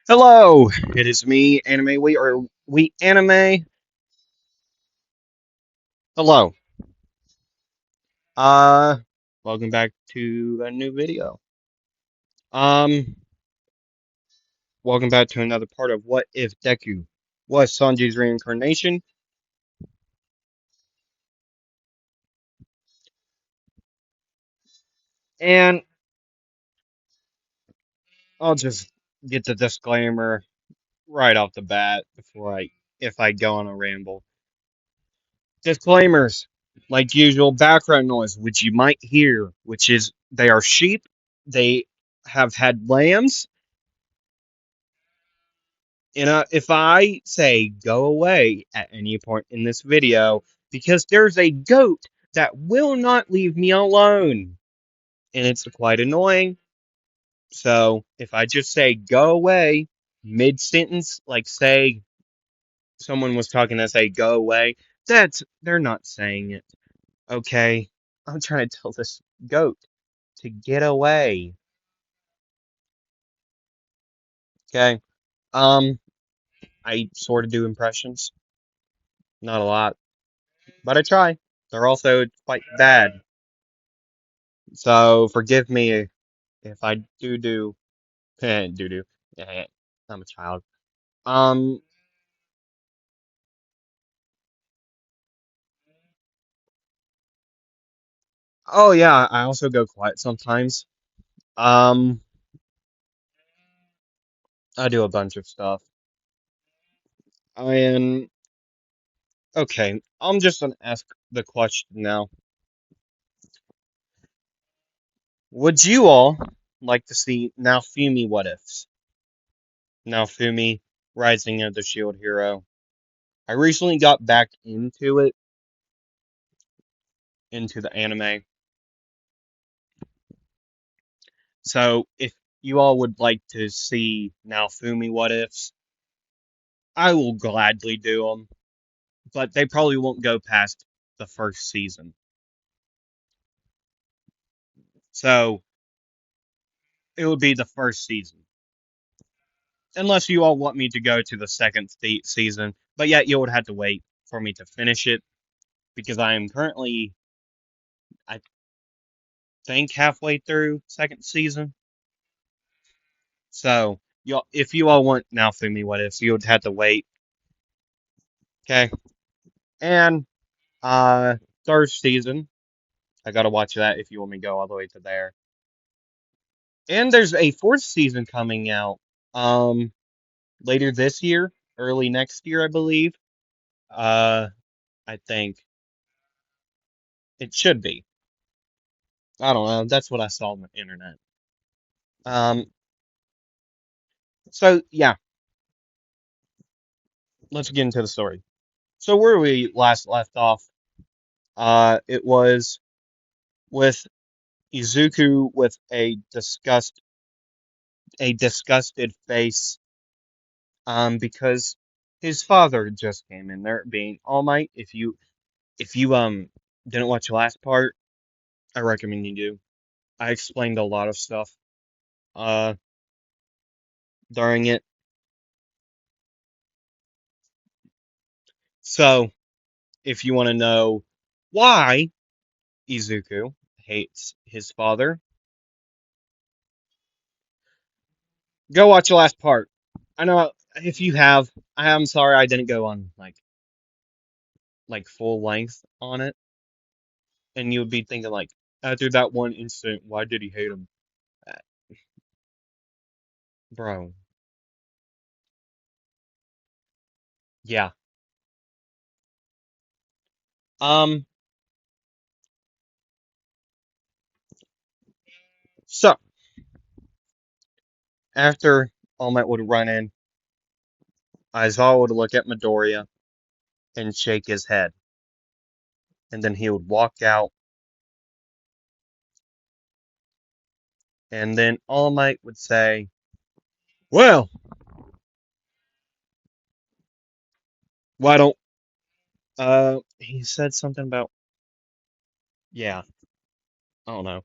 Hello, it is me, Anime We or We Anime. Hello. Uh Welcome back to a new video. Um Welcome back to another part of What If Deku was Sanji's reincarnation. And I'll just get the disclaimer right off the bat before if I go on a ramble. Disclaimers, like usual, background noise, which you might hear, which is they are sheep. They have had lambs. If I say go away at any point in this video, because there's a goat that will not leave me alone, and it's quite annoying. So if I just say go away mid sentence, like say someone was talking to say go away, they're not saying it. Okay, I'm trying to tell this goat to get away. Okay, um, I sort of do impressions, not a lot, but I try. They're also quite bad. So forgive me if I do do. I'm a child. Um. Oh yeah, I also go quiet sometimes. Um. I do a bunch of stuff. And okay, I'm just gonna ask the question now. Would you all like to see Naofumi what ifs? Naofumi Rising of the Shield Hero. I recently got back into the anime. So if you all would like to see Naofumi what ifs, I will gladly do them, but they probably won't go past the first season. So it would be the first season, unless you all want me to go to the second season. But yet you would have to wait for me to finish it because I am currently, I think, halfway through second season. So y'all, if you all want Naofumi what ifs, you would have to wait. Okay, and uh, third season. I gotta watch that if you want me to go all the way to there. And there's a fourth season coming out later this year, early next year, I believe. Uh I think it should be. I don't know. That's what I saw on the internet. Um so yeah, let's get into the story. So where we last left off, it was with Izuku with a disgusted face because his father just came in there being All Might. If you didn't watch the last part, I recommend you do. I explained a lot of stuff uh during it. So if you want to know why Izuku hates his father, go watch the last part. I know if you have, I'm sorry I didn't go on like full length on it, and you would be thinking like after that one incident, why did he hate him, Uh, bro? Yeah. Um. So after All Might would run in, Aizawa would look at Midoriya and shake his head, and then he would walk out, and then All Might would say, "Well, why don't?" He said something about, yeah, I don't know.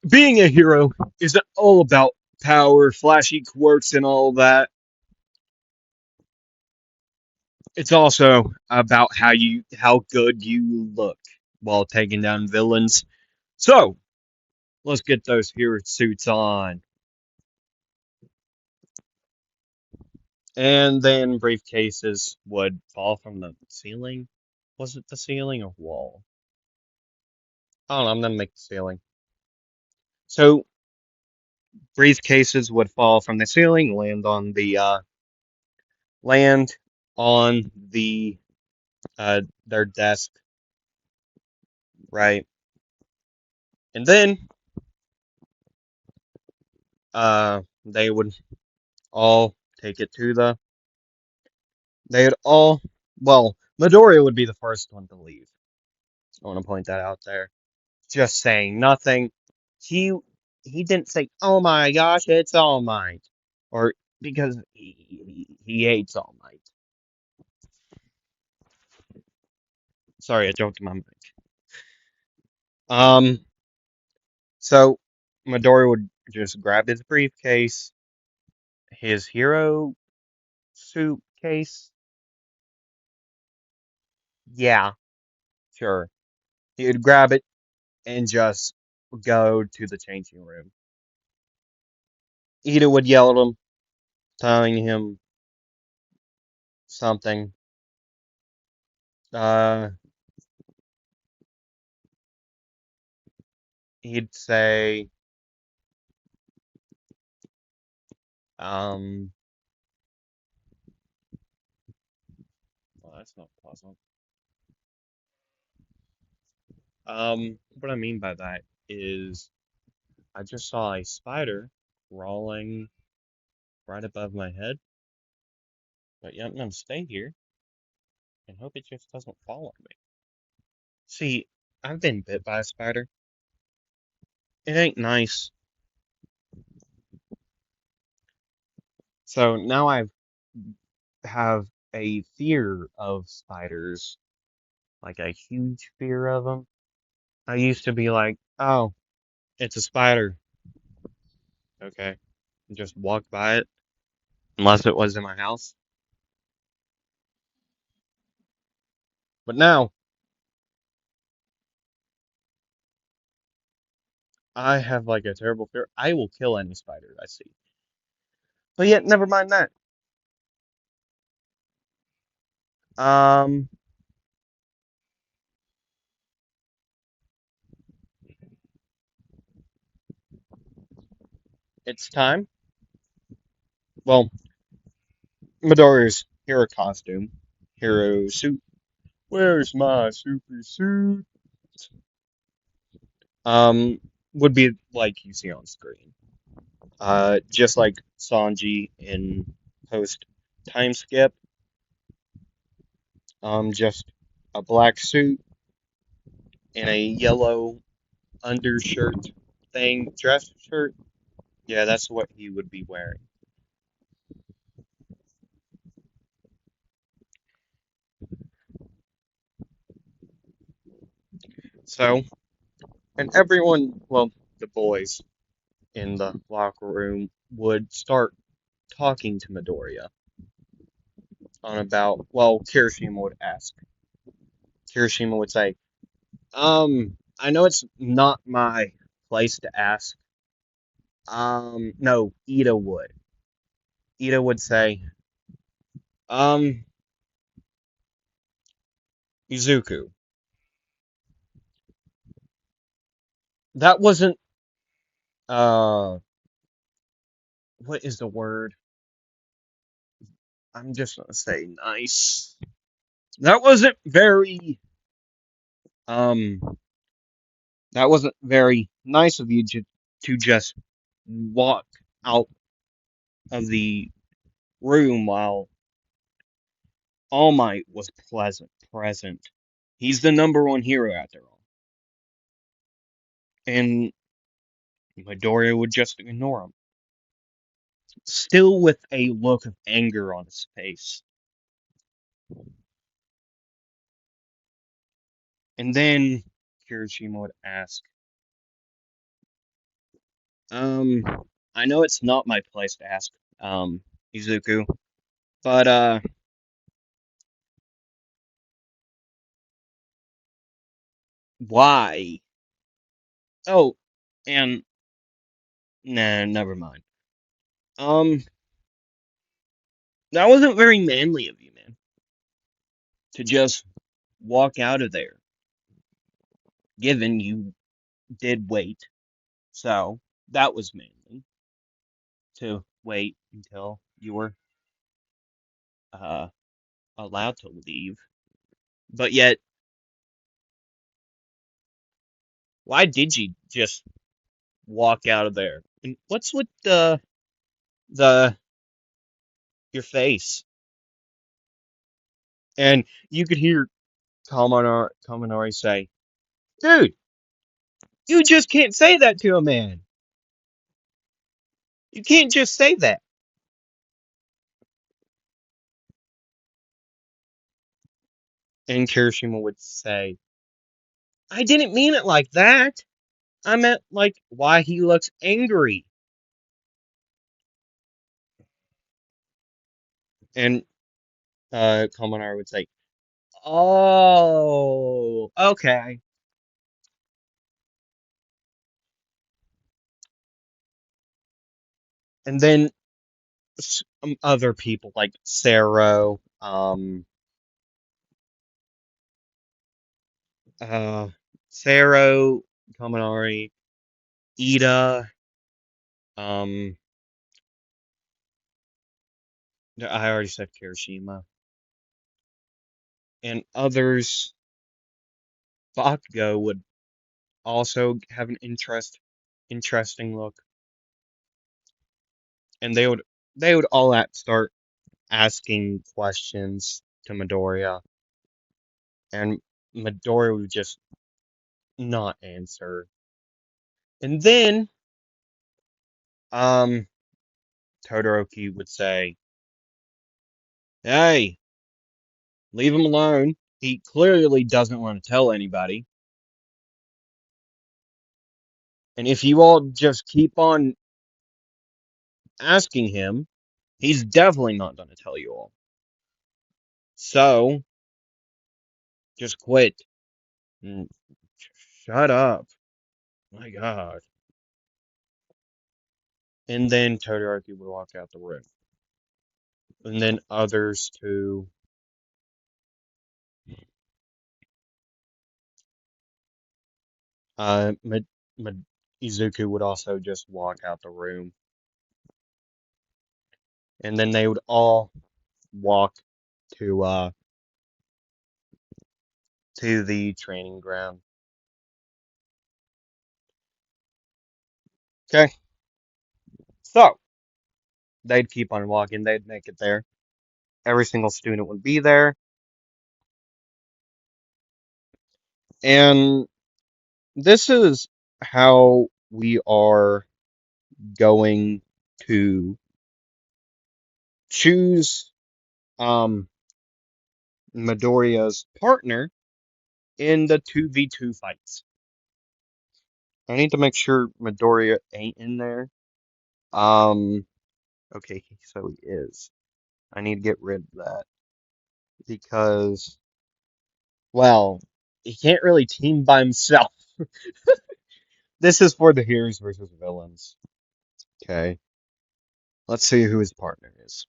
Being a hero isn't all about power, flashy quirks, and all that. It's also about how good you look while taking down villains. So let's get those hero suits on. And then briefcases would fall from the ceiling. Was it the ceiling or wall? I don't know. I'm gonna make the ceiling. So briefcases would fall from the ceiling, land on their desk, right? And then they would all take it to the. They would all. Well, Midoriya would be the first one to leave. I want to point that out there. Just saying nothing. He he didn't say, "Oh my gosh, it's All Might," or because he hates All Might. Sorry, I joked in my mic. Um, so Midori would just grab his briefcase, his hero suitcase. Yeah, sure. He would grab it and just go to the changing room. Ida would yell at him, telling him something. Uh, he'd say, um, well, that's not pleasant. What I mean by that is I just saw a spider crawling right above my head, but yeah, I'm gonna stay here and hope it just doesn't fall on me. See, I've been bit by a spider. It ain't nice. So now I have a fear of spiders, like a huge fear of them. I used to be like, oh, it's a spider. Okay, just walk by it, unless it was in my house. But now I have like a terrible fear. I will kill any spider I see. But yet, never mind that. Um, it's time. Well, Midoriya's hero costume, hero suit. Where's my super suit? Um, would be like you see on screen. Just like Sanji in post time skip. Just a black suit and a yellow undershirt thing, dress shirt. Yeah, that's what he would be wearing. So, and everyone, well, the boys in the locker room would start talking to Midoriya on about, well, Kirishima would ask. Kirishima would say, I know it's not my place to ask. No, Ida would. Ida would say, um, Izuku, that wasn't, what is the word? I'm just gonna say nice. That wasn't very, um, that wasn't very nice of you to just walk out of the room while All Might was present. He's the number one hero after all. And Midoriya would just ignore him, still with a look of anger on his face. And then Kirishima would ask, um, I know it's not my place to ask, Izuku, but, why? Oh, and, nah, never mind. Um, that wasn't very manly of you, man, to just walk out of there, given you did wait. So, that was manly, to wait until you were, uh, allowed to leave. But yet, why did you just walk out of there? And what's with the your face? And you could hear Kaminari say, "Dude, you just can't say that to a man. You can't just say that." And Kirishima would say, "I didn't mean it like that. I meant like why he looks angry." And Kaminari would say, "Oh, okay." And then other people like Sero, uh, Sero, Kaminari, Ida, um, I already said Kirishima, and others. Bakugo would also have an interesting look, and they would all start asking questions to Midoriya, and Midoriya would just not answer. And then, um, Todoroki would say, "Hey, leave him alone. He clearly doesn't want to tell anybody. And if you all just keep on asking him, he's definitely not going to tell you all. So, just quit and shut up." My God. And then Todoroki would walk out the room. And then others too. Uh, Ma- Ma- Izuku would also just walk out the room. And then they would all walk to to the training ground. Okay. So they'd keep on walking, they'd make it there. Every single student would be there. And this is how we are going to choose Midoriya's partner in the 2v2 fights. I need to make sure Midoriya ain't in there. Um, okay, so he is. I need to get rid of that because, well, he can't really team by himself. This is for the heroes versus villains. Okay, let's see who his partner is.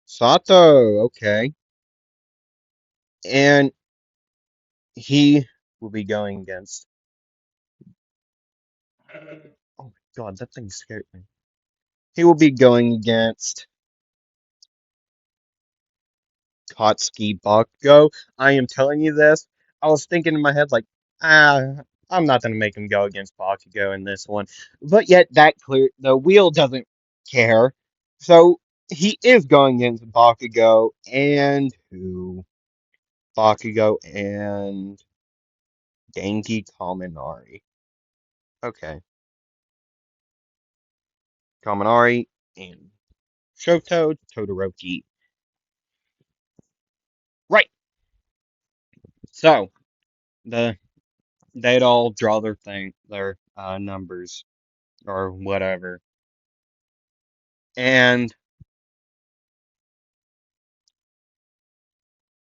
Sato, okay. And he will be going against. Oh my god, that thing scared me. He will be going against Katsuki Bakugo. I am telling you this. I was thinking in my head, like, ah, I'm not going to make him go against Bakugo in this one. But yet, the wheel doesn't care. So, he is going against Bakugo and who? Bakugo and Genki Kaminari. Okay. Kaminari and Shoto Todoroki. Right. So, the they'd all draw their numbers or whatever. And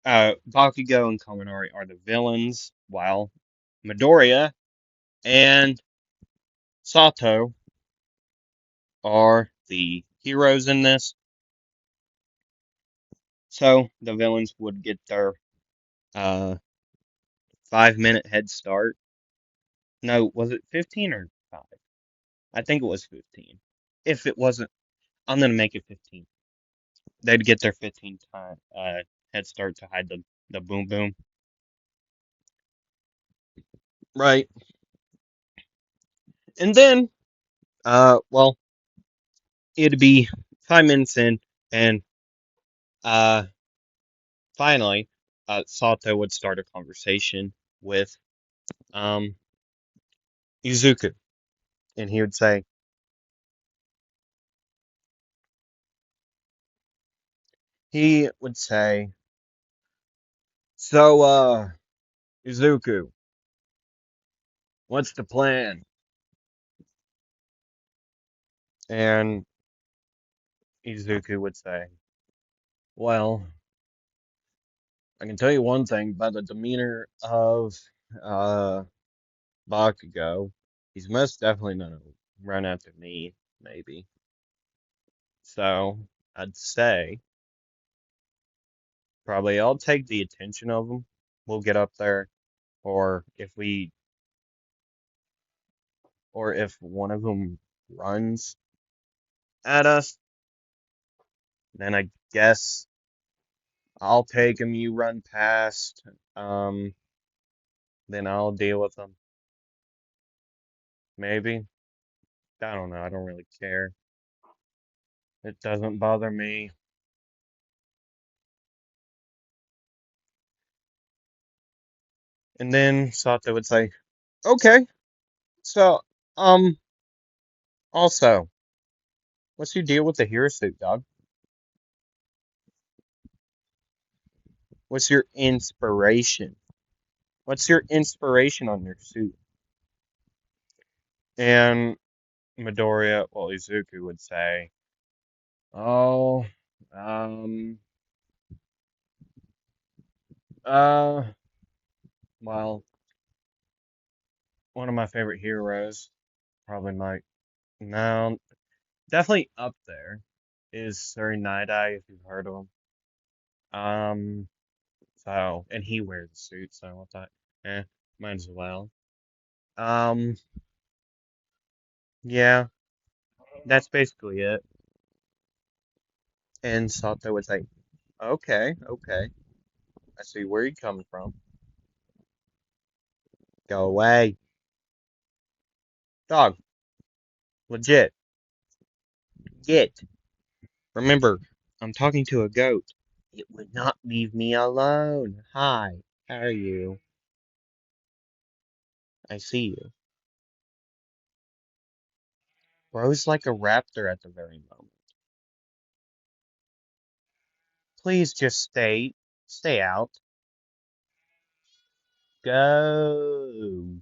Bakugo and Kaminari are the villains, while Midoriya and Sato are the heroes in this. So the villains would get their uh 5 minute head start. No, was it 15 or 5? I think it was 15. If it wasn't, I'm gonna make it 15. They'd get their 15 time head start to hide the boom boom. Right. And then well, it'd be 5 minutes in, and uh finally Sato would start a conversation with um Izuku, and he would say, "So Izuku, what's the plan?" And Izuku would say, "Well, I can tell you one thing by the demeanor of uh Bakugo. He's most definitely gonna run after me, maybe. So I'd say probably I'll take the attention of him. We'll get up there, or if one of them runs at us, then I guess I'll take him. You run past. Um, then I'll deal with them. Maybe. I don't know. I don't really care. It doesn't bother me. And then Sato would say, "Okay, so um, also, what's your deal with the hero suit, dog? What's your inspiration? What's your inspiration on your suit?" And Izuku would say, "Oh, um, uh, well, one of my favorite heroes, probably no, definitely up there, is Suri Night-Eye, if you've heard of him. Um, and he wears a suit, so I thought, might as well. Um, yeah, that's basically it." And Sato would say, "Okay, okay, I see where you're coming from. Go away, dog. Legit, get. Remember, I'm talking to a goat. It would not leave me alone. Hi, how are you? I see you. Bro's like a raptor at the very moment. Please just stay out. Go,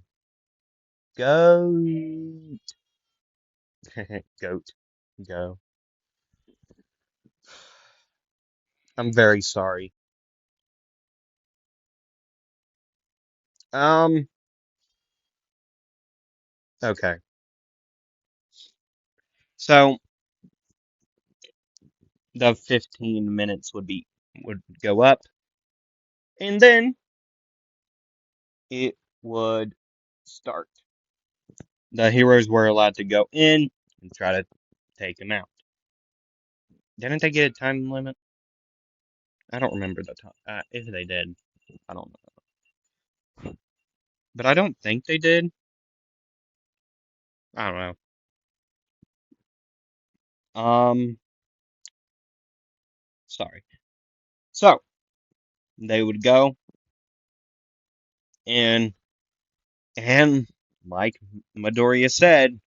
go, goat, go. I'm very sorry. Um, okay. So the 15 minutes would go up, and then it would start. The heroes were allowed to go in and try to take him out. Didn't they get a time limit? I don't remember the time. If they did, I don't know. But I don't think they did. I don't know. Sorry. So they would go in, and like Midoriya said,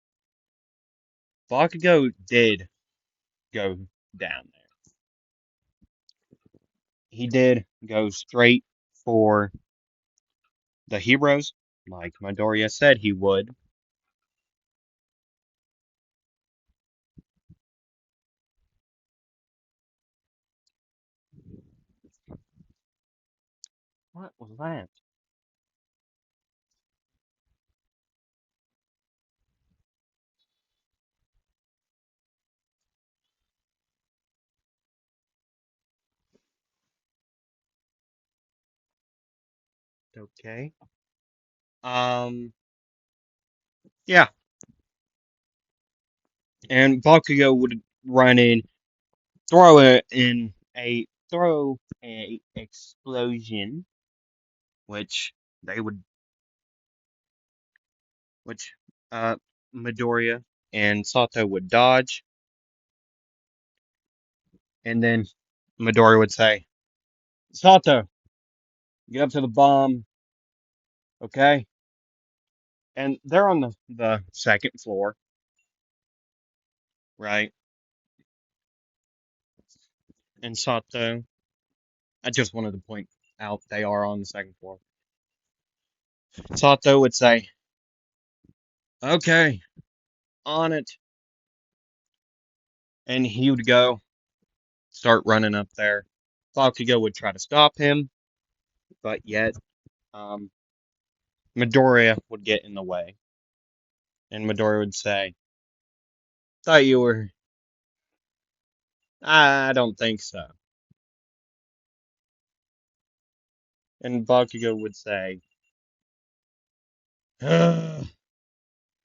Bakugo did go down there. He did go straight for the heroes. like Midoriya said he would. What was that? Okay. Um, yeah, and Bakugo would run in, throw a explosion, which they would, which uh Midoriya and Sato would dodge, and then Midoriya would say, "Sato, get up to the bomb, okay?" And they're on the second floor, right? And Sato, I just wanted to point out they are on the second floor. Sato would say, "Okay, on it," and he would go start running up there. Bakugo would try to stop him, but yet um, Midoriya would get in the way, and Midoriya would say, "Thought you were." I don't think so. And Bakugo would say,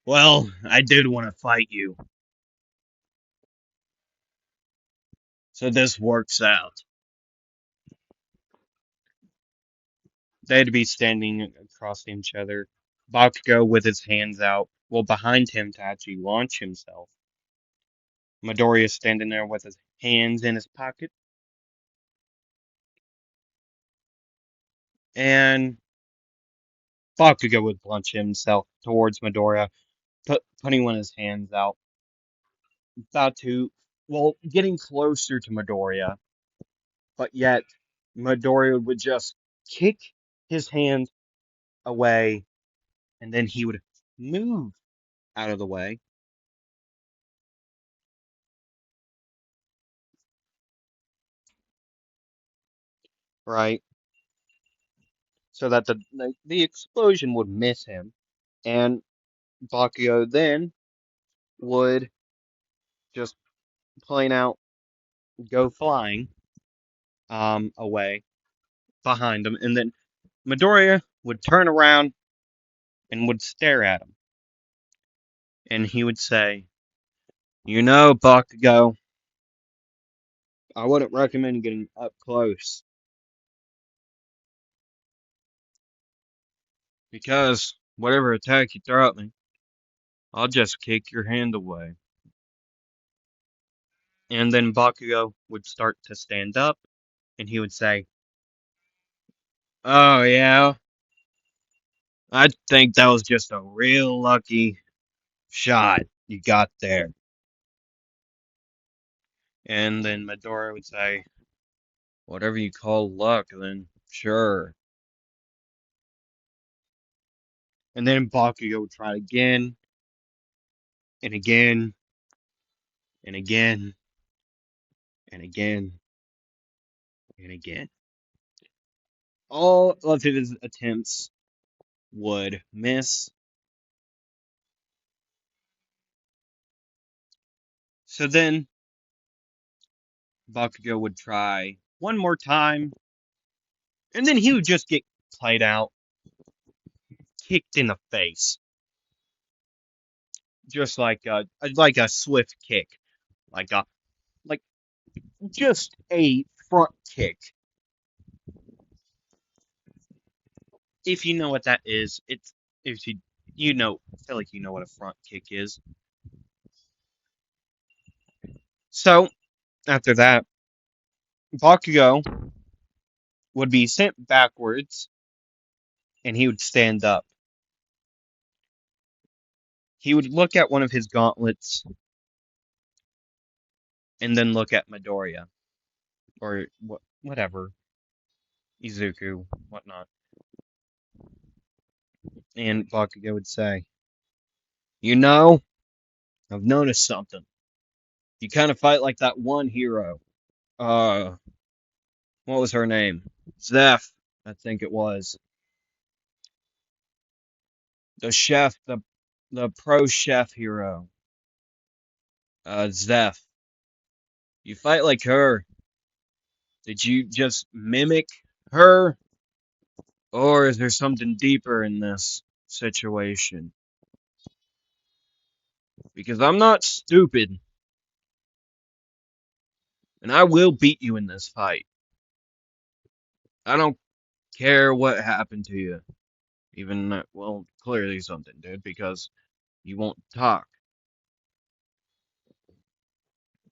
"Well, I did want to fight you, so this works out." They'd be standing across each other, Bakugo with his hands out, well behind him to actually launch himself. Midoriya standing there with his hands in his pocket, and Bakugo would launch himself towards Midoriya, putting one of his hands out, about to, well, getting closer to Midoriya, but yet Midoriya would just kick his hand away, and then he would move out of the way, right? So that the explosion would miss him, and Bakugo then would just plain out go flying away behind him, and then Midoriya would turn around and would stare at him, and he would say, "You know, Bakugo, I wouldn't recommend getting up close because whatever attack you throw at me, I'll just kick your hand away." And then Bakugo would start to stand up, and he would say, "Oh yeah, I think that was just a real lucky shot you got there." And then Midoriya would say, "Whatever you call luck, then sure." And then Bakugo would try again and again and again and again and again. All of his attempts would miss. So then Bakugo would try one more time, and then he would just get played out, kicked in the face, just like a swift kick, like a like just a front kick. If you know what that is, it's if you know, I feel like you know what a front kick is. So after that, Bakugo would be sent backwards, and he would stand up. He would look at one of his gauntlets, and then look at Midoriya or whatever, Izuku, whatnot. And Bakugo would say, "You know, I've noticed something. You kind of fight like that one hero. Uh, what was her name? Zeph, I think it was. The chef, the pro chef hero. Zeph. You fight like her. Did you just mimic her? Or is there something deeper in this situation? Because I'm not stupid, and I will beat you in this fight. I don't care what happened to you. Even, well, clearly something did, because you won't talk."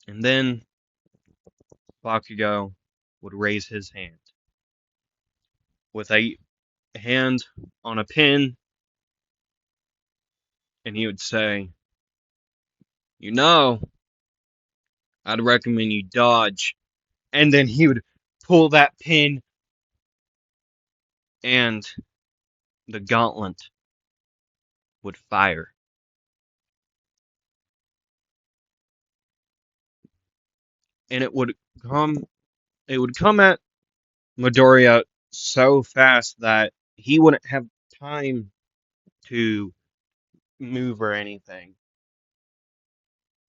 And then Bakugo would raise his hand with a hand on a pin, and he would say, "You know, I'd recommend you dodge." And then he would pull that pin, and the gauntlet would fire. And come it would come at Midoriya so fast that he wouldn't have time to move or anything.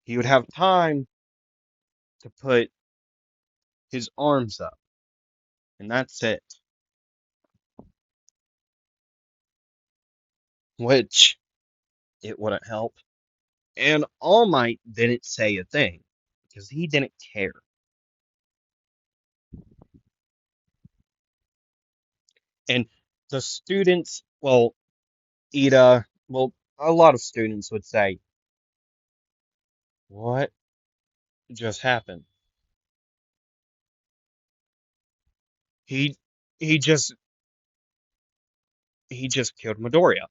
He would have time to put his arms up, and that's it. Which it wouldn't help. And All Might didn't say a thing because he didn't care. And the students, well, Ida, well, a lot of students would say, "What just happened? He he just he just killed Midoriya."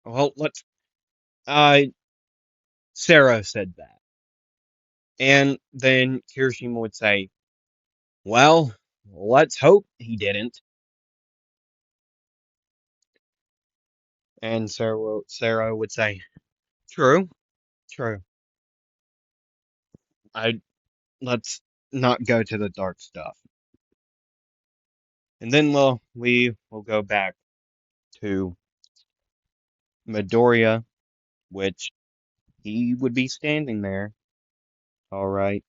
Well, let's uh Sarah said that. And then Kirishima would say, "Well, let's hope he didn't." And Sarah would say, "True, true. I Let's not go to the dark stuff." And then we will go back to Midoriya, which he would be standing there. All right.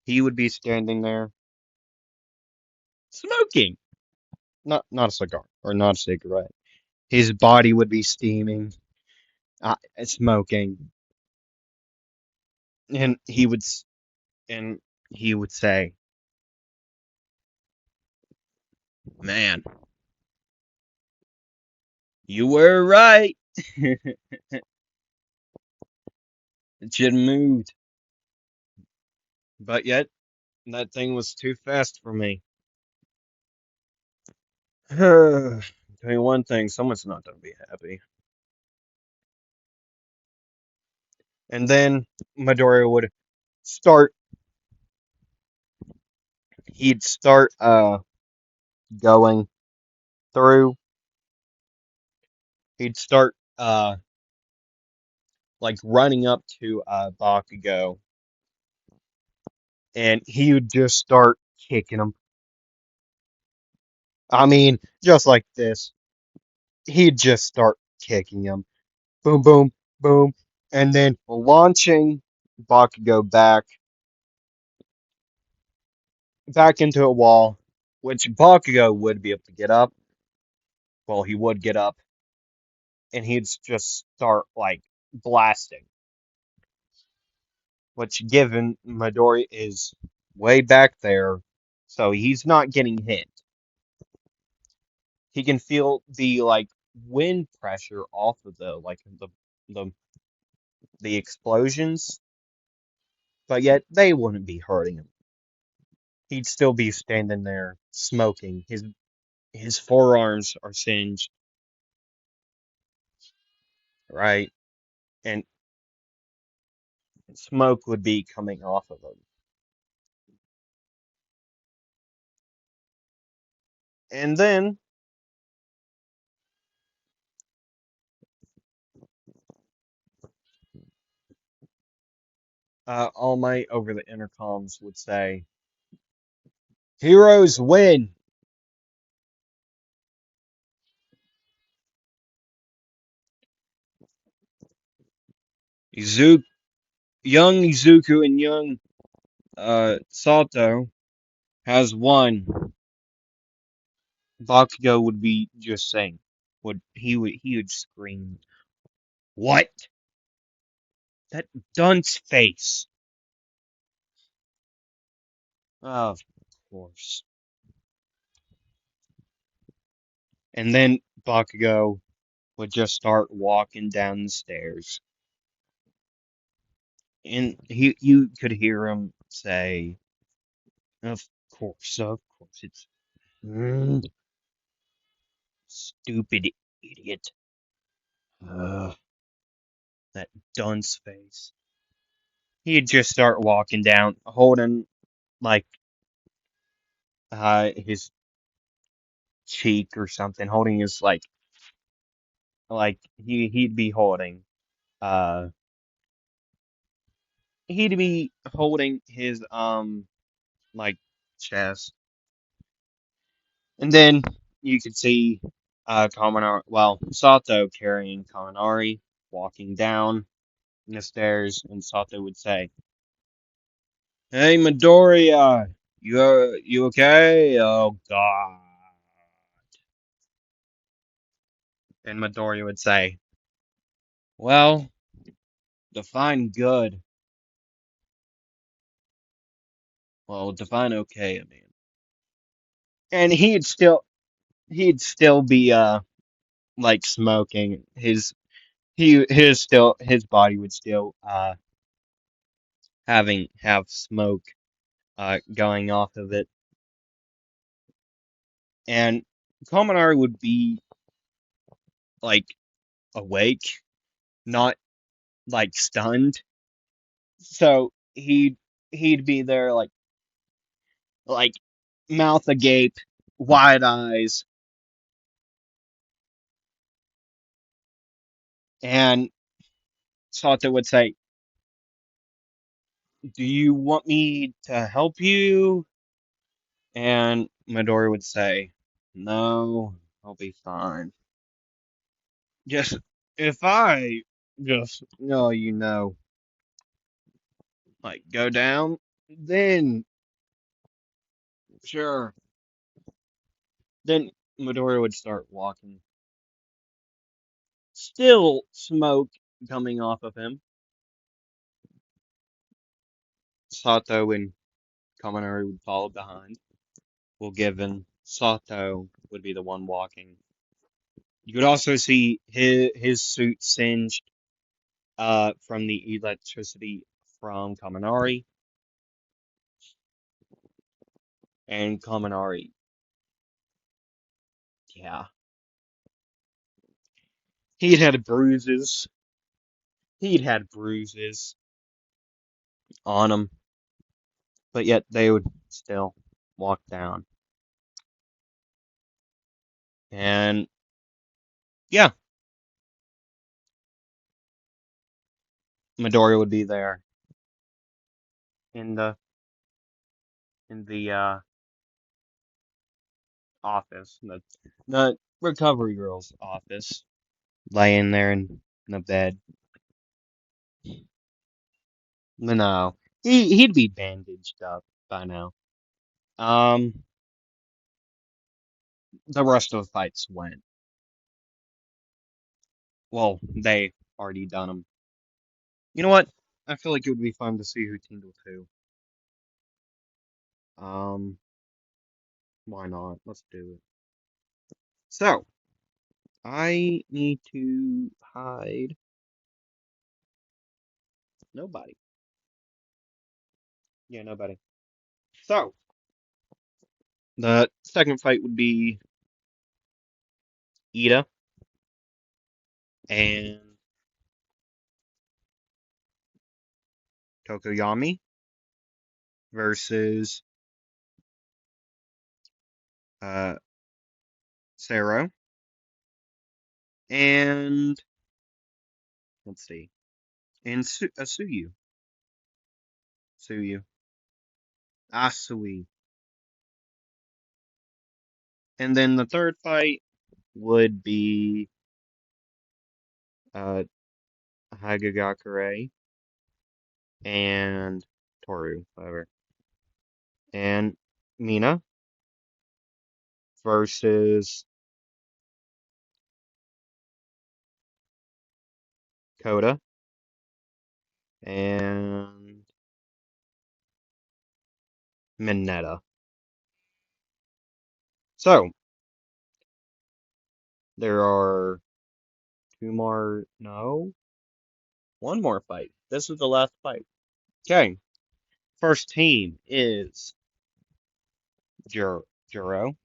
He would be standing there smoking. Not a cigar or not a cigarette. His body would be steaming, smoking, and and he would say, "Man, you were right. It should have moved, but yet that thing was too fast for me." Tell you one thing, someone's not gonna be happy. And then Midoriya would start. He'd start going through. He'd start like running up to Bakugo, and he would just start kicking him. I mean, just like this. He'd just start kicking him. Boom, boom, boom, and then launching Bakugo back into a wall, which Bakugo would be able to get up. Well, he would get up, and he'd just start like blasting. Which, given Midori is way back there, so he's not getting hit. He can feel the like wind pressure off of the the explosions, but yet they wouldn't be hurting him. He'd still be standing there smoking. His forearms are singed, right? And smoke would be coming off of him. And then All Might over the intercoms would say, "Heroes win." Young Izuku and young Sato has won. Bakugo would be just saying, would scream, "What? That dunce face!" Of course. And then Bakugo would just start walking down the stairs. And you could hear him say, of course, it's mm, stupid idiot. Ugh, that dunce face. He'd just start walking down, holding like his cheek or something, holding his like he'd be holding uh he'd be holding his like chest. And then you could see Kaminari, well, Sato carrying Kaminari, walking down the stairs, and Sato would say, "Hey, Midoriya, you okay? Oh God!" And Midoriya would say, "Well, define good. Well, define okay, I mean." And he'd still be like smoking. His body would still have smoke going off of it, and Kaminari would be like awake, not like stunned. So he'd be there like mouth agape, wide eyes, and Sato would say, "Do you want me to help you?" And Midori would say, "No, I'll be fine. Just if I just like go down, then sure." Then Midori would start walking, still smoke coming off of him. Sato and Kaminari would follow behind. Well, given Sato would be the one walking. You could also see his suit singed from the electricity from Kaminari, and Kaminari, yeah, he'd had bruises. He'd had bruises on him, but yet they would still walk down. And yeah, Midoriya would be there in the office, the recovery girl's office, laying there in the bed. No, he'd be bandaged up by now. Um, the rest of the fights went. Well, they already done them. You know what? I feel like it would be fun to see who teamed with who. Um, why not? Let's do it. So, I need to hide nobody. Yeah, nobody. So, the second fight would be Ida and Tokoyami versus uh Sero and let's see, and Asuyu. Suyu. Asui. And then the third fight would be uh Hagagakure and Toru, whatever. And Mina versus Koda and Mineta. So there are two more, no, one more fight. This is the last fight. Okay, first team is Juro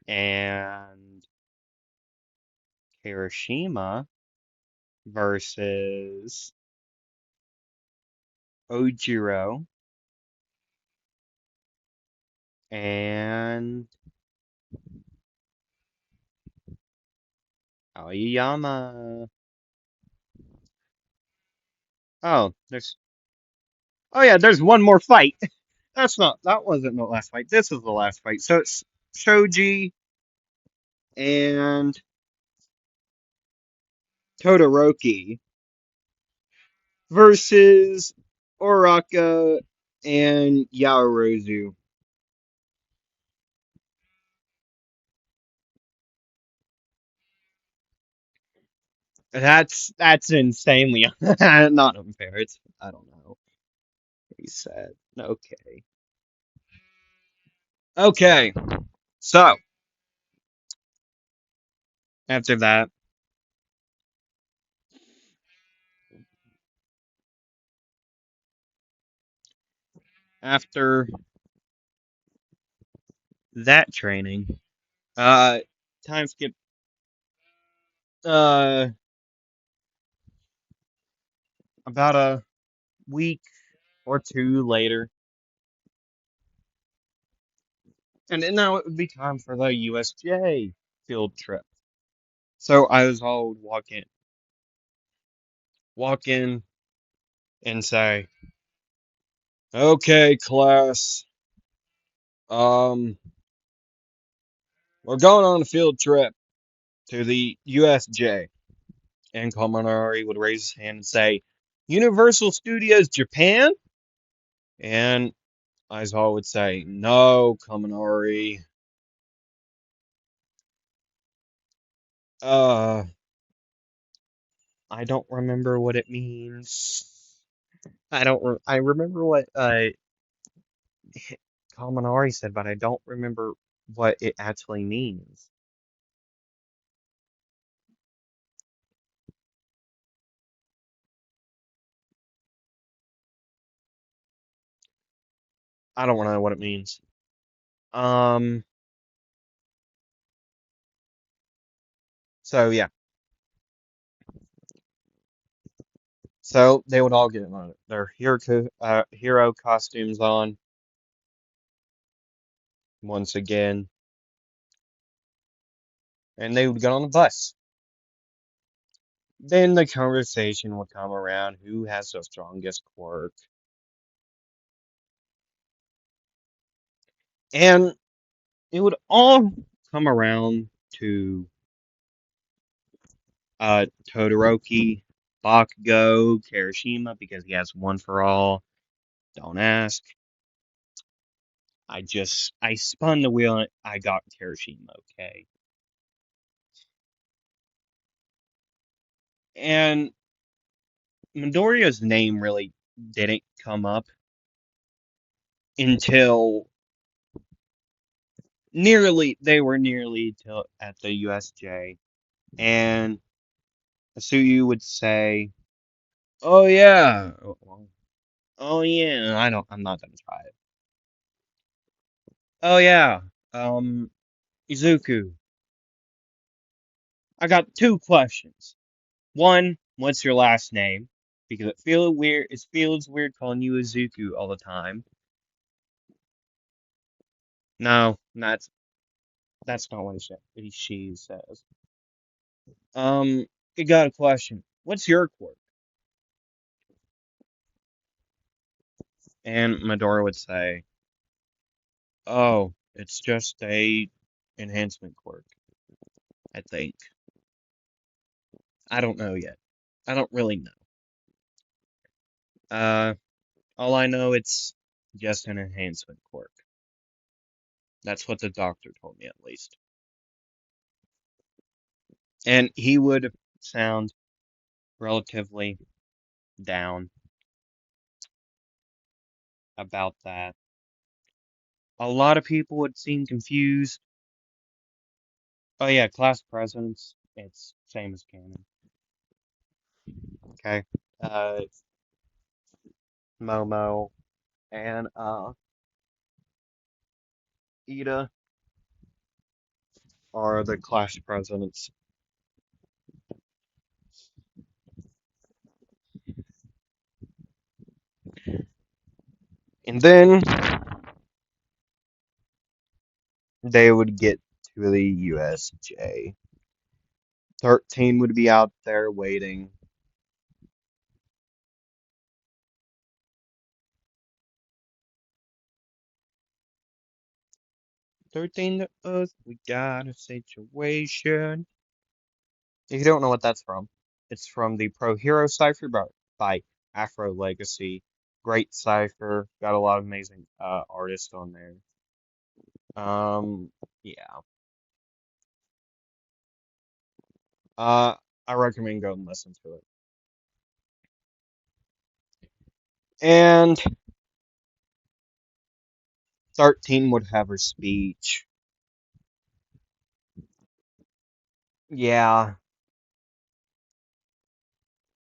and Hiroshima versus Ojiro and Aoyama. Oh, oh yeah, there's one more fight. That wasn't the last fight. This is the last fight. So it's Shoji and Todoroki versus Oraka and Yaoruzu. That's insanely not unfair. It's I don't know. He said. Okay. Okay. So after that, after that training, uh, time skip. Uh, about a week or two later, and then now it would be time for the USJ field trip. So I was all walk in and say, "Okay, class, um, we're going on a field trip to the USJ." And Kaminari would raise his hand and say, "Universal Studios Japan?" And Aizawa would say, "No, Kaminari. Uh, I don't remember what it means. I remember what Kaminari said, but I don't remember what it actually means. I don't know what it means. Um, so yeah. So they would all get their hero costumes on once again, and they would get on the bus. Then the conversation would come around who has the strongest quirk. And it would all come around to Todoroki, Bakugo, Kirishima, because he has one for all. Don't ask. I spun the wheel and I got Kirishima, okay? And Midoriya's name really didn't come up until they were nearly till at the USJ. And Asuyu would say, "Oh yeah, oh yeah." I'm not gonna try it. Oh yeah, um, Izuku. I got two questions. One, what's your last name? Because it feels weird calling you Izuku all the time. No, that's not what she says. You got a question. What's your quirk? And Medora would say, "Oh, it's just a enhancement quirk, I think. I don't know yet. I don't really know. Uh, all I know it's just an enhancement quirk. That's what the doctor told me at least." And he would sound relatively down about that. A lot of people would seem confused. Oh yeah, class presidents. It's same as canon. Okay. Uh, Momo and Ida are the class presidents. And then they would get to the USJ. 13 would be out there waiting. 13 to us, we got a situation. If you don't know what that's from, it's from the Pro Hero Cipher by Afro Legacy. Great cipher, got a lot of amazing artists on there. Yeah. Uh, I recommend go and listen to it. And 13 would have her speech. Yeah.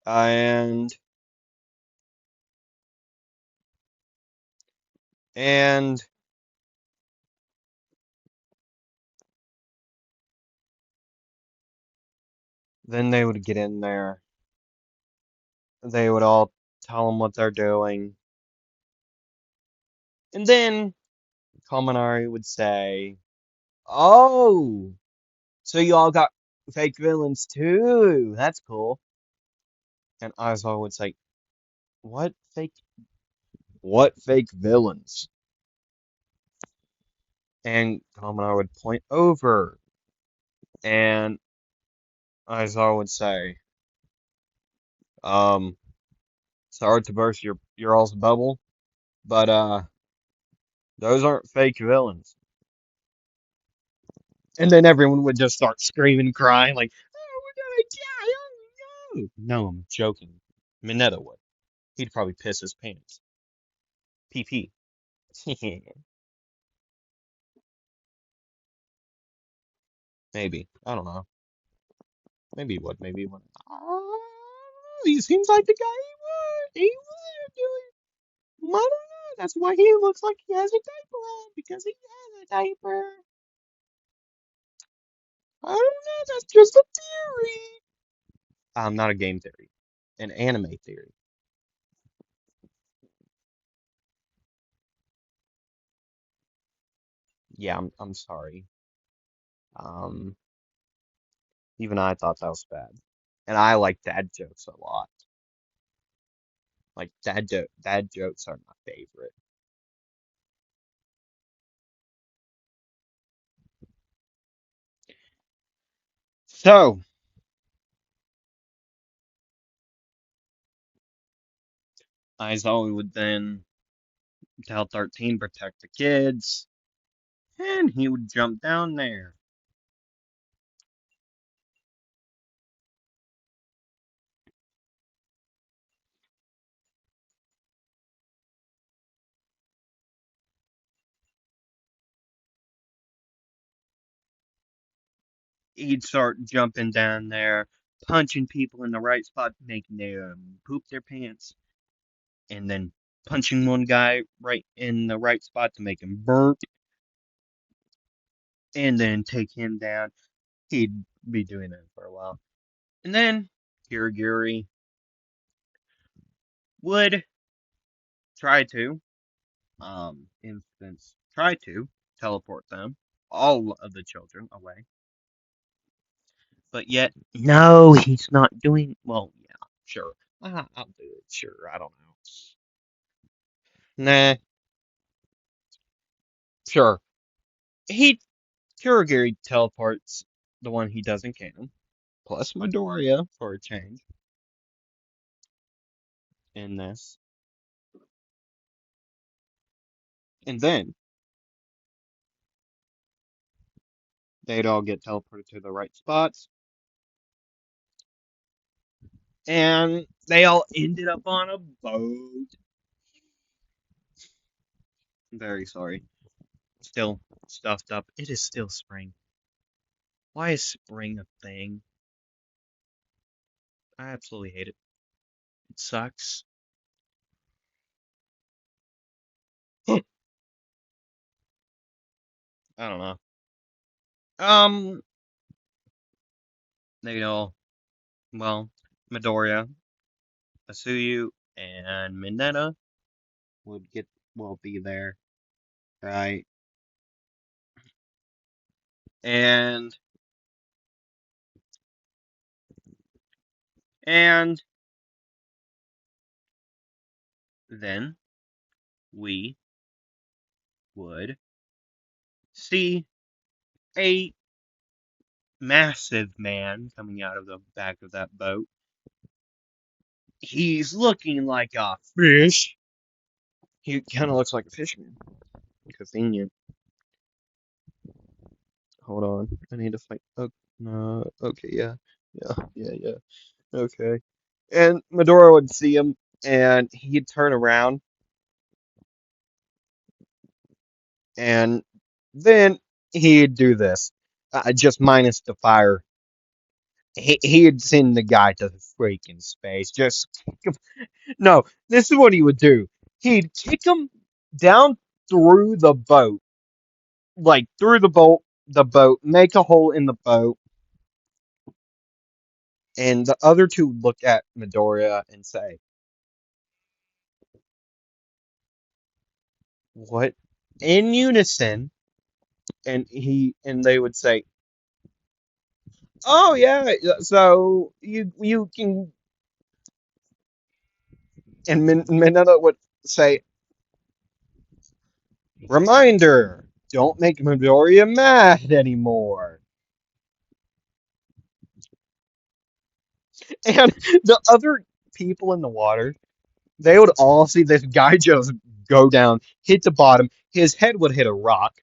And and then they would get in there. They would all tell them what they're doing. And then Kaminari would say, "Oh, so you all got fake villains too. That's cool." And Aizawa would say, "What fake villains?" And Kaminari would point over, and Aizawa would say, "Um, sorry to burst your all's bubble, but those aren't fake villains." And then everyone would just start screaming and crying like, "Oh, we're gonna die! Oh no!" No, I'm joking. Mineta would. He'd probably piss his pants. PP. Maybe. I don't know. Maybe he would. Maybe he wouldn't. He seems like the guy he would. He would do it. I don't know. That's why he looks like he has a diaper on because he has a diaper. I don't know. That's just a theory. Not a game theory, an anime theory. Yeah, I'm sorry. Um, even I thought that was bad, and I like dad jokes a lot. Like dad jokes are my favorite. So Aizawa would then tell 13 protect the kids, and he would jump down there. He'd start jumping down there, punching people in the right spot, making them poop their pants, and then punching one guy right in the right spot to make him burp, and then take him down. He'd be doing that for a while. And then Kirigiri would try to, try to teleport them, all of the children away. But yet, no, he's not doing, well, yeah, sure. I'll do it, sure, I don't know. Nah, sure. He Kurogiri teleports the one he doesn't can, plus Midoriya for a change in this, and then they'd all get teleported to the right spots, and they all ended up on a boat. I'm very sorry. Still stuffed up. It is still spring. Why is spring a thing? I absolutely hate it. It sucks. I don't know. Um, they all, well, Midoriya, Asuyu, and Mineta will be there, right? And and then we would see a massive man coming out of the back of that boat. He's looking like a fish. He kind of looks like a fisherman. Convenient. Hold on. I need to fight. Oh, no. Okay, yeah. Yeah. Okay. And Medora would see him, and he'd turn around, and then he'd do this. Just minus the fire. He'd send the guy to freaking space. Just kick him. No, this is what he would do. He'd kick him down through the boat, like through the boat, make a hole in the boat, and the other two would look at Midoriya and say, "What?" In unison, and they would say, "Oh yeah, so you can." And Mineta would say, "Reminder: don't make Midoriya mad anymore." And the other people in the water, they would all see this guy just go down, hit the bottom. His head would hit a rock.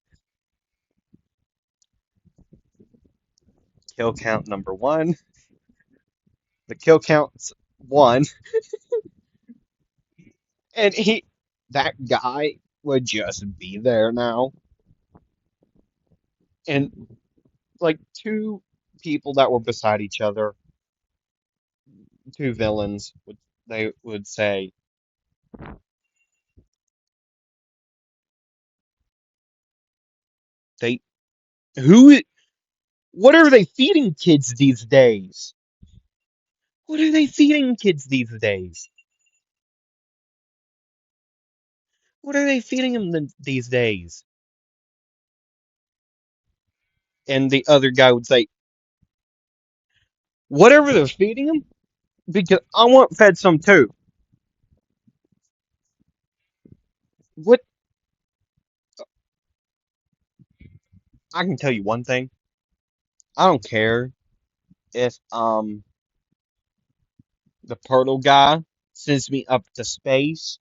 Kill count number one. The kill count's one, and that guy would just be there now. And like two people that were beside each other, two villains, they would say, "They who? What are they feeding kids these days? What are they feeding kids these days? What are they feeding them these days?" And the other guy would say, "Whatever they're feeding them, because I want fed some too." What? I can tell you one thing. I don't care if the turtle guy sends me up to space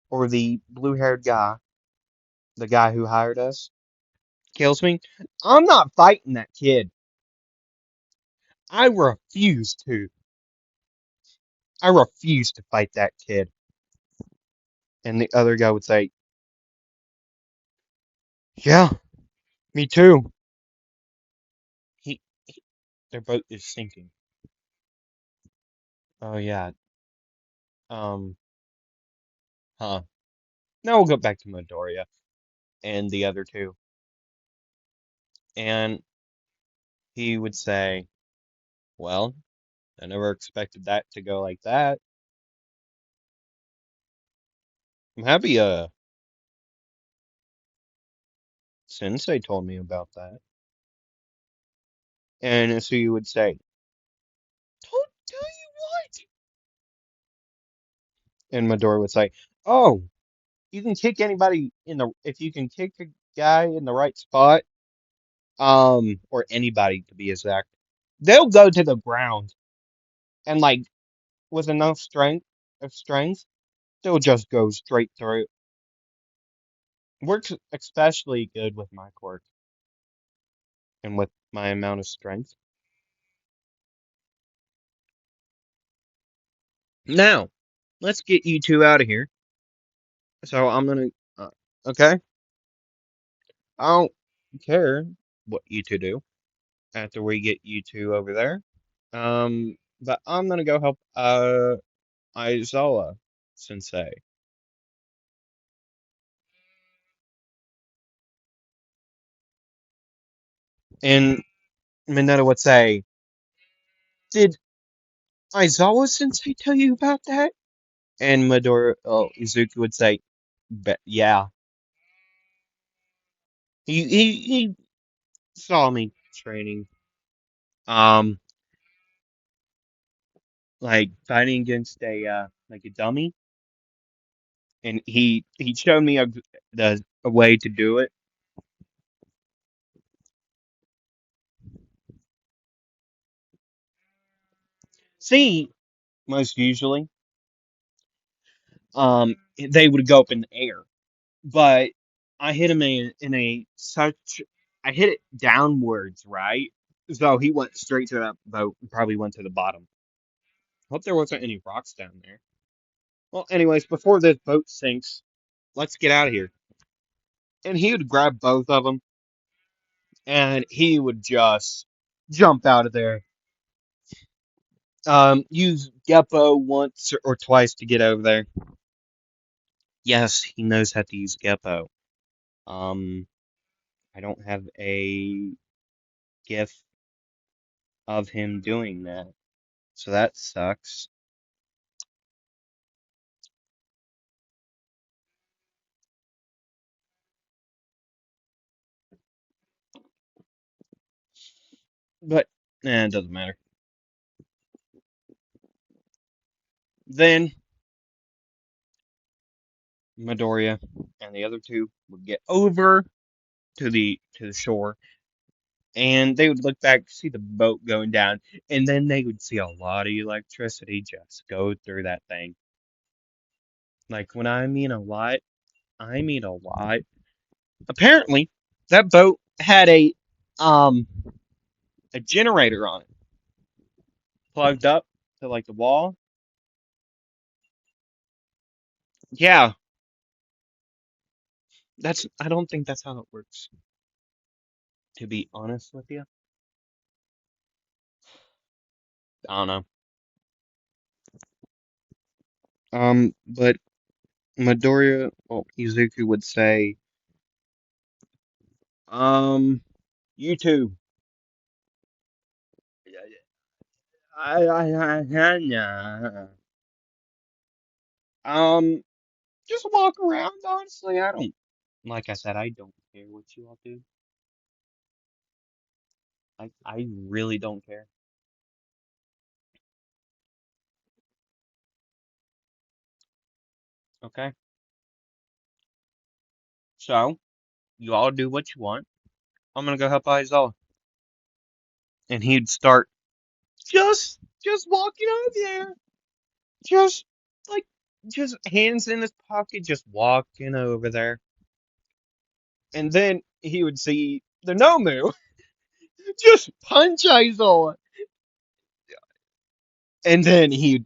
or the blue-haired guy, the guy who hired us, kills me. I'm not fighting that kid. I refuse to. I refuse to fight that kid. And the other guy would say, "Yeah, me too." He their boat is sinking. Oh yeah. Um, huh. Now we'll go back to Midoriya and the other two. And he would say, "Well, I never expected that to go like that. I'm happy Sensei told me about that." And so you would say, "Don't tell you what?" And Midoriya would say, "Oh." You can kick anybody in the if you can kick a guy in the right spot, or anybody to be exact, they'll go to the ground and like with enough strength, they'll just go straight through. Works especially good with my quirk and with my amount of strength. Now, let's get you two out of here. So I'm gonna, okay, I don't care what you two do after we get you two over there. But I'm gonna go help Aizawa Sensei. And Mineta would say, "Did Aizawa Sensei tell you about that?" And Izuku would say, Yeah, he saw me training, um, like fighting against a dummy, and he showed me a way to do it. See, most usually, they would go up in the air, but I hit him in a such I hit it downwards, right? So he went straight to that boat and probably went to the bottom. Hope there wasn't any rocks down there. Well, anyways, before this boat sinks, let's get out of here. And he would grab both of them, and he would just jump out of there. Use Geppo once or twice to get over there. Yes, he knows how to use Geppo. Um, I don't have a GIF of him doing that, so that sucks. But it doesn't matter. Then Midoriya and the other two would get over to the shore, and they would look back, see the boat going down, and then they would see a lot of electricity just go through that thing. Like when I mean a lot, I mean a lot. Apparently, that boat had um a generator on it, plugged up to like the wall. Yeah, that's I don't think that's how it works, to be honest with you. I don't know. But Midoriya, well, Izuku would say, um, you two, um, just walk around. Honestly, I don't. Like I said, I don't care what you all do. I really don't care. Okay, so you all do what you want. I'm gonna go help Aizawa, and he'd start just walking over there, just like just hands in his pocket, just walking over there, and then he would see the Nomu just punch Aizawa, and then he'd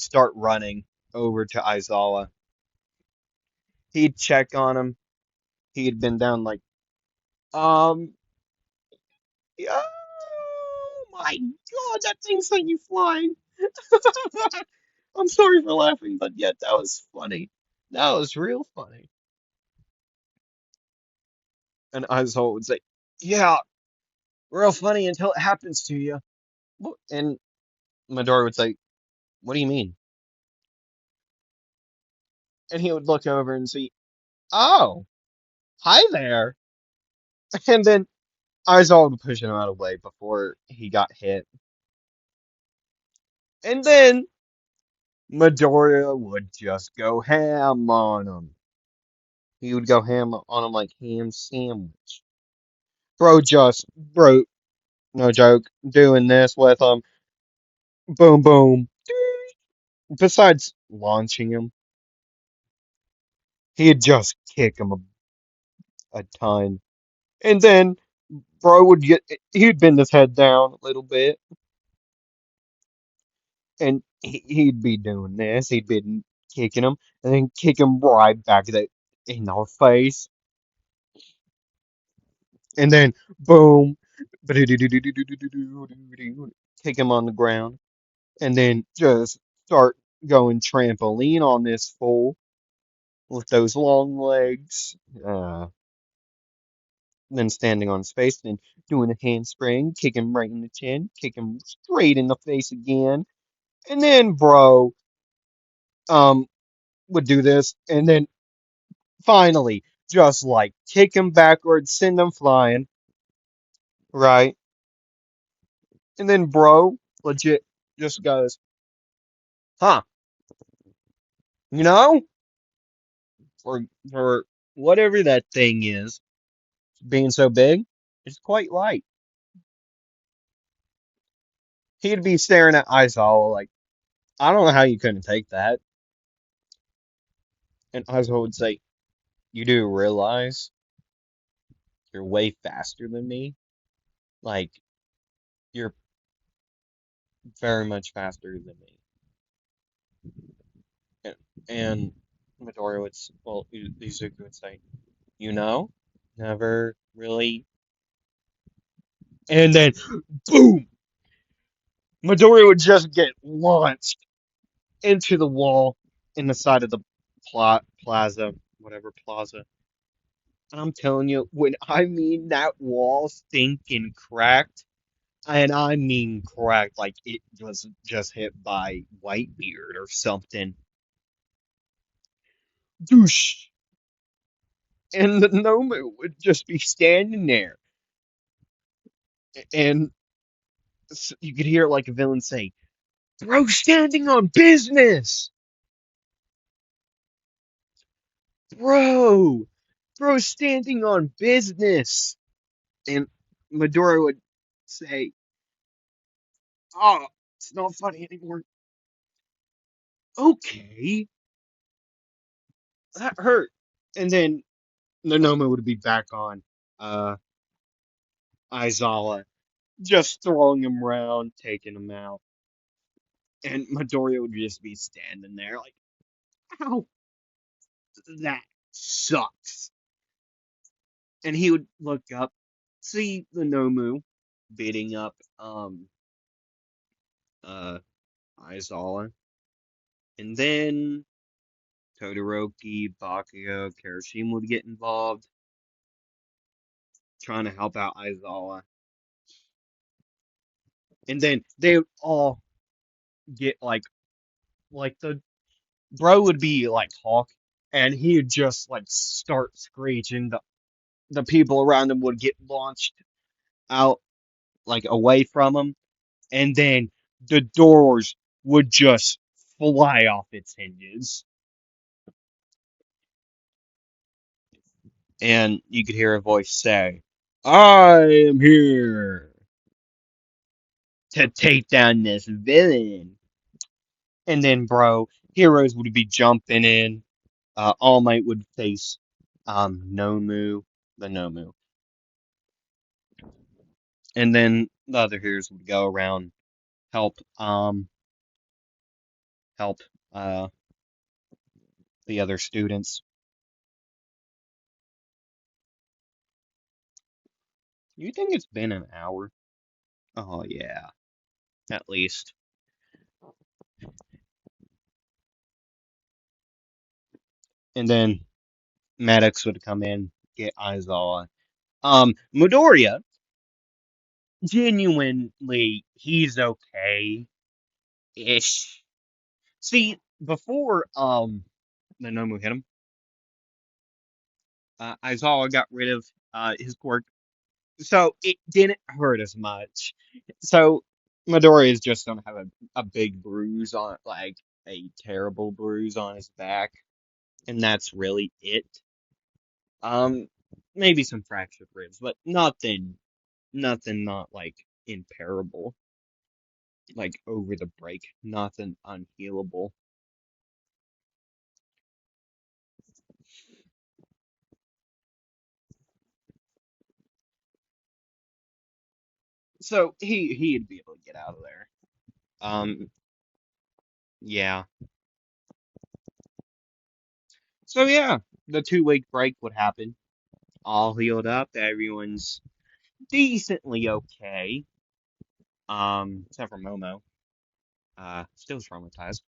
start running over to Aizawa. He'd check on him. He'd been down like, um, oh my god, that thing sent you flying. I'm sorry for laughing, but yeah, that was funny. That was real funny. And Aizawa would say, yeah, real funny until it happens to you. And Midori would say, what do you mean? And he would look over and see, oh, hi there. And then Aizawa would push him out of the way before he got hit. And then Midoriya would just go ham on him. He would go ham on him like ham sandwich. Bro, no joke, doing this with him. Boom, boom. Besides launching him, he'd just kick him a ton. And then bro would he'd bend his head down a little bit, and he'd be doing this. He'd be kicking him, and then kick him right back in our face, and then boom, kick him on the ground, and then just start going trampoline on this fool with those long legs. Then standing on his face, then doing a handspring, kick him right in the chin, kick him straight in the face again, and then bro um would do this, and then finally just like kick him backwards, send him flying, right? And then bro legit just goes, huh, you know, for whatever that thing is, being so big, it's quite light. He'd be staring at Aizawa like, I don't know how you couldn't take that. And Aizawa would say, you do realize you're way faster than me? Like, you're very much faster than me. And, and Midoriya would, well, Izuku would say, you know, never really. And then, boom! Midoriya would just get launched into the wall in the side of the plaza, whatever plaza. And I'm telling you, when I mean that wall stinking cracked, and I mean cracked, like it was just hit by Whitebeard or something. Doosh! And the Nomu would just be standing there, and you could hear like a villain say, "Bro, standing on business, bro, bro, standing on business." And Midori would say, "Oh, it's not funny anymore." Okay, that hurt. And then the Nomu would be back on uh Aizawa, just throwing him around, taking him out. And Midoriya would just be standing there like, ow, that sucks. And he would look up, see the Nomu beating up uh Aizawa, and then Todoroki, Bakugo, Kirishima would get involved, trying to help out Aizawa. And then they would all get like the bro would be like Hawk, and he would just like start screeching. The people around him would get launched out like away from him, and then the doors would just fly off its hinges, and you could hear a voice say, "I am here to take down this villain." And then, bro, heroes would be jumping in. All Might would face Nomu, the Nomu, and then the other heroes would go around help help uh the other students. You think it's been an hour? Oh yeah, at least. And then medics would come in, get Aizawa. Midoriya, genuinely, he's okay ish. See, before the Nomu hit him, Aizawa got rid of his quirk, so it didn't hurt as much. So Midoriya is just gonna have a big bruise on, like a terrible bruise on his back, and that's really it. Um, maybe some fractured ribs, but nothing not like imperishable, like over the break, nothing unhealable. So he'd be able to get out of there. Yeah. So yeah, the 2 week break would happen. All healed up. Everyone's decently okay. Except for Momo. Still traumatized.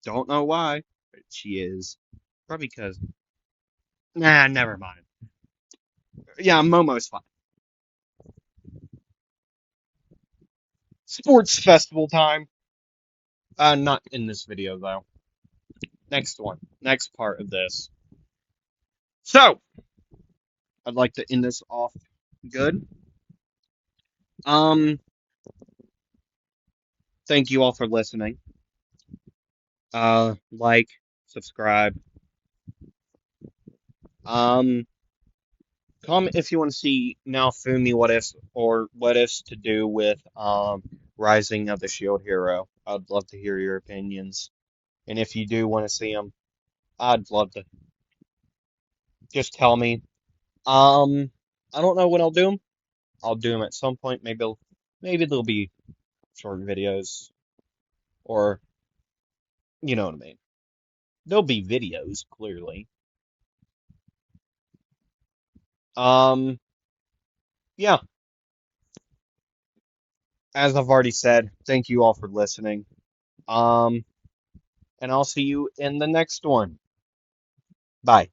Don't know why, but she is. Probably because. Nah, never mind. Yeah, Momo's fine. Sports festival time. Not in this video though. Next one. Next part of this. So, I'd like to end this off good. Um, thank you all for listening. Like, subscribe. Um, comment if you want to see Naofumi what ifs or what ifs to do with Rising of the Shield Hero. I'd love to hear your opinions. And if you do want to see them, I'd love to just tell me. I don't know when I'll do them. I'll do them at some point. Maybe they'll be short videos, or you know what I mean. There'll be videos clearly. Um, yeah. As I've already said, thank you all for listening. Um, and I'll see you in the next one. Bye.